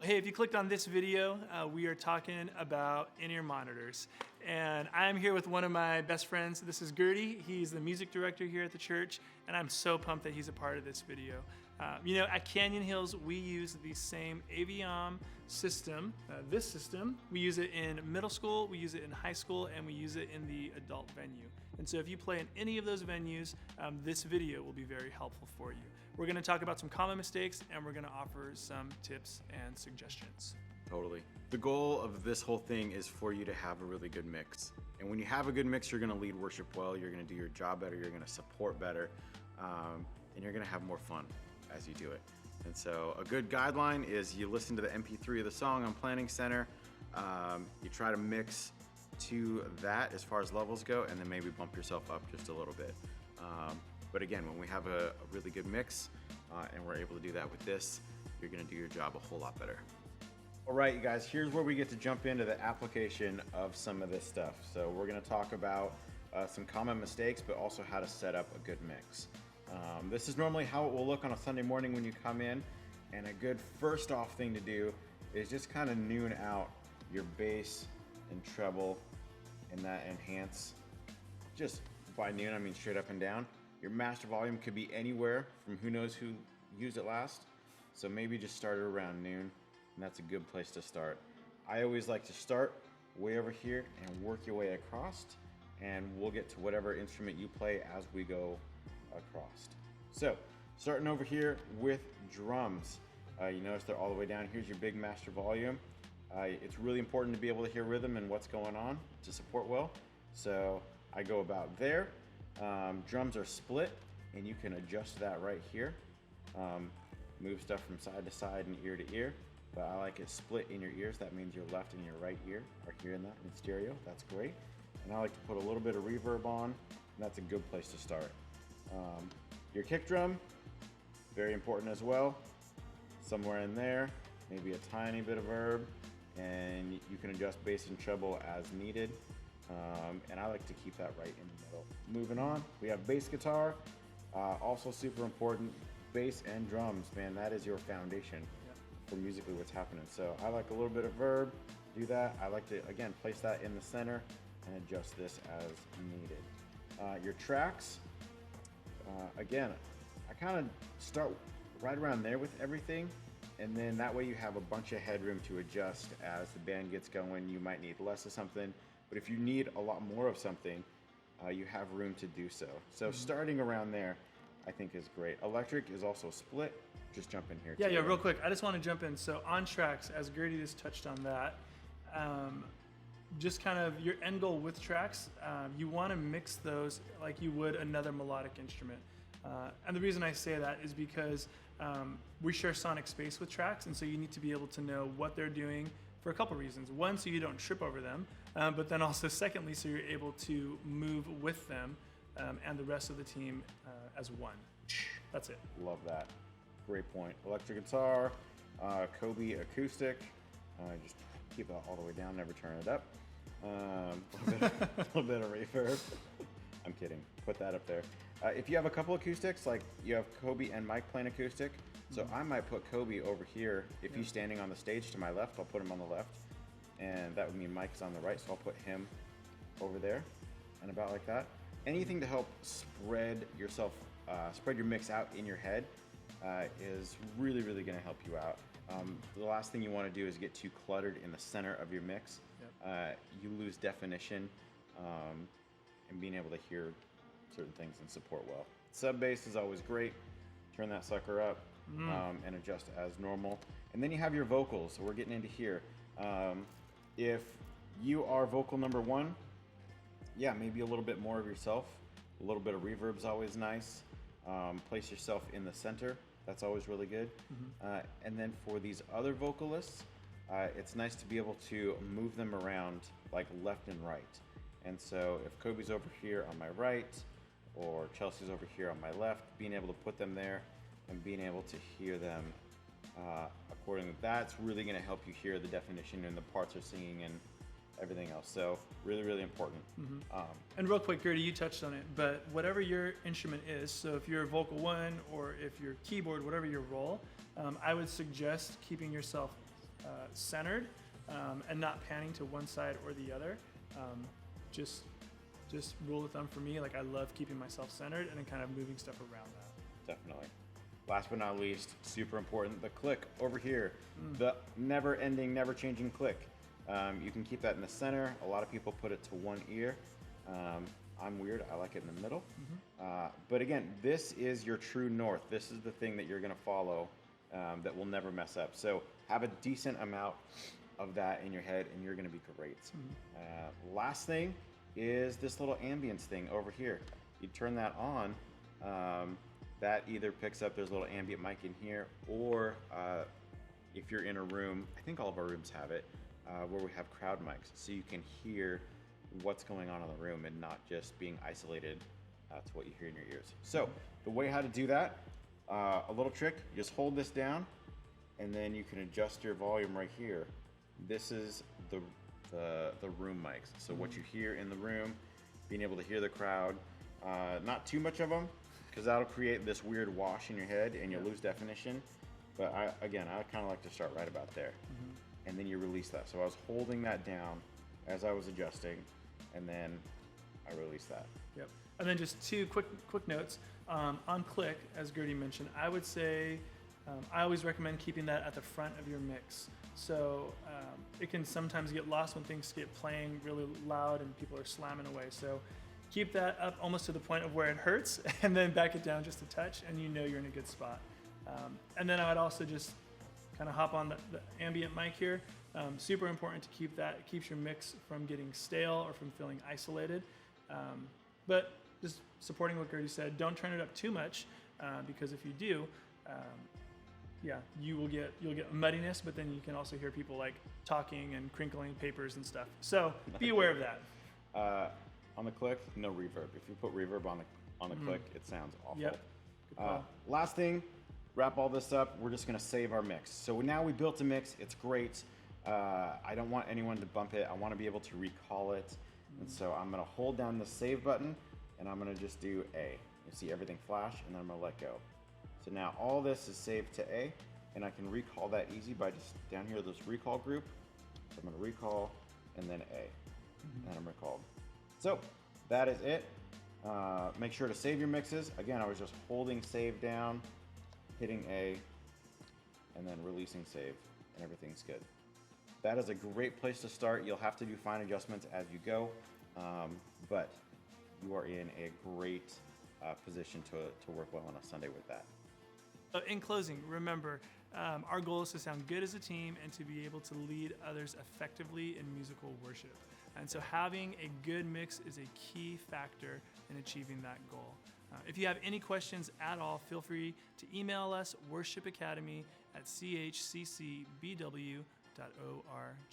Hey, if you clicked on this video, we are talking about in-ear monitors. And I'm here with one of my best friends. This is Gertie. He's the music director here at the church, and I'm so pumped that he's a part of this video. At Canyon Hills, we use the same Aviom system, this system. We use it in middle school, we use it in high school, and we use it in the adult venue. And so if you play in any of those venues, this video will be very helpful for you. We're gonna talk about some common mistakes, and we're gonna offer some tips and suggestions. Totally. The goal of this whole thing is for you to have a really good mix. And when you have a good mix, you're gonna lead worship well, you're gonna do your job better, you're gonna support better, and you're gonna have more fun as you do it. And so a good guideline is you listen to the MP3 of the song on Planning Center, you try to mix to that as far as levels go, and then maybe bump yourself up just a little bit. But again, when we have a really good mix, and we're able to do that with this, you're gonna do your job a whole lot better. All right, you guys, here's where we get to jump into the application of some of this stuff. So we're gonna talk about some common mistakes, but also how to set up a good mix. This is normally how it will look on a Sunday morning when you come in, and a good first off thing to do is just kind of noon out your bass and treble and that enhance. Just by noon, I mean straight up and down. Your master volume could be anywhere from who knows who used it last. So maybe just start it around noon, and that's a good place to start. I always like to start way over here and work your way across, and we'll get to whatever instrument you play as we go across. So, starting over here with drums. You notice they're all the way down. Here's your big master volume. It's really important to be able to hear rhythm and what's going on to support well. So I go about there. Drums are split, and you can adjust that right here. Move stuff from side to side and ear to ear, but I like it split in your ears. That means your left and your right ear are hearing that in stereo. That's great. And I like to put a little bit of reverb on, and that's a good place to start. Your kick drum, very important as well. Somewhere in there, maybe a tiny bit of verb, and you can adjust bass and treble as needed. And I like to keep that right in the middle. Moving on, we have bass guitar, also super important. Bass and drums, man, that is your foundation for musically what's happening. So I like a little bit of verb, do that. I like to, again, place that in the center and adjust this as needed. Your tracks, again, I kind of start right around there with everything, and then that way you have a bunch of headroom to adjust as the band gets going. You might need less of something, but if you need a lot more of something, you have room to do so. So starting around there, I think is great. Electric is also split. Just jump in here. Yeah, real quick. I just want to jump in. So on tracks, as Gertie just touched on that, just kind of your end goal with tracks, you want to mix those like you would another melodic instrument. And the reason I say that is because we share sonic space with tracks, and so you need to be able to know what they're doing for a couple reasons. One, so you don't trip over them, but then also secondly, so you're able to move with them and the rest of the team as one. That's it. Love that. Great point. Electric guitar, Kobe acoustic. Just keep that all the way down, never turn it up. A little bit of reverb. I'm kidding. Put that up there. If you have a couple acoustics, like you have Kobe and Mike playing acoustic, so I might put Kobe over here. If he's standing on the stage to my left, I'll put him on the left, and that would mean Mike's on the right, so I'll put him over there, and about like that. Anything to help spread yourself, spread your mix out in your head is really, really going to help you out. The last thing you want to do is get too cluttered in the center of your mix. You lose definition and being able to hear certain things and support well. Sub bass is always great. Turn that sucker up and adjust as normal. And then you have your vocals. So we're getting into here. If you are vocal number one, yeah, maybe a little bit more of yourself. A little bit of reverb is always nice. Place yourself in the center. That's always really good. And then for these other vocalists, it's nice to be able to move them around like left and right. And so if Kobe's over here on my right, or Chelsea's over here on my left, being able to put them there and being able to hear them accordingly, that's really going to help you hear the definition and the parts they're singing and everything else. So really, really important. And real quick, Gertie, you touched on it, but whatever your instrument is, so if you're vocal one or if you're keyboard, whatever your role, I would suggest keeping yourself centered and not panning to one side or the other. Just rule of thumb for me, like I love keeping myself centered and then kind of moving stuff around that. Definitely. Last but not least, super important, the click over here. The never-ending, never-changing click. You can keep that in the center. A lot of people put it to one ear. I'm weird. I like it in the middle. But again, this is your true north. This is the thing that you're going to follow that will never mess up. So have a decent amount of that in your head, and you're going to be great. Last thing is this little ambience thing over here. You turn that on. That either picks up, there's a little ambient mic in here, or if you're in a room, I think all of our rooms have it, where we have crowd mics, so you can hear what's going on in the room and not just being isolated to what you hear in your ears. So the way how to do that, a little trick, you just hold this down, and then you can adjust your volume right here. This is the room mics. So what you hear in the room, being able to hear the crowd, not too much of them, because that'll create this weird wash in your head and you'll lose definition. But I kind of like to start right about there. And then you release that. So I was holding that down as I was adjusting, and then I released that. Yep. And then just two quick notes. On click, as Gertie mentioned, I would say I always recommend keeping that at the front of your mix. So it can sometimes get lost when things get playing really loud and people are slamming away. So keep that up almost to the point of where it hurts, and then back it down just a touch, and you know you're in a good spot. And then I would also just kind of hop on the ambient mic here. Super important to keep that. It keeps your mix from getting stale or from feeling isolated. But just supporting what Gertie said, don't turn it up too much, because if you do, you'll get muddiness, but then you can also hear people like talking and crinkling papers and stuff. So be aware of that. On the click, no reverb. If you put reverb on the click, it sounds awful. Yep. Last thing, wrap all this up. We're just gonna save our mix. So now we built a mix. It's great. I don't want anyone to bump it. I want to be able to recall it. And so I'm gonna hold down the save button, and I'm gonna just do A. You see everything flash, and then I'm gonna let go. So now all this is saved to A, and I can recall that easy by just down here, this recall group. So I'm gonna recall, and then A, and I'm recalled. So that is it. Make sure to save your mixes. Again, I was just holding save down, hitting A, and then releasing save, and everything's good. That is a great place to start. You'll have to do fine adjustments as you go, but you are in a great position to work well on a Sunday with that. In closing, remember, our goal is to sound good as a team and to be able to lead others effectively in musical worship. And so having a good mix is a key factor in achieving that goal. If you have any questions at all, feel free to email us, worshipacademy@chccbw.org.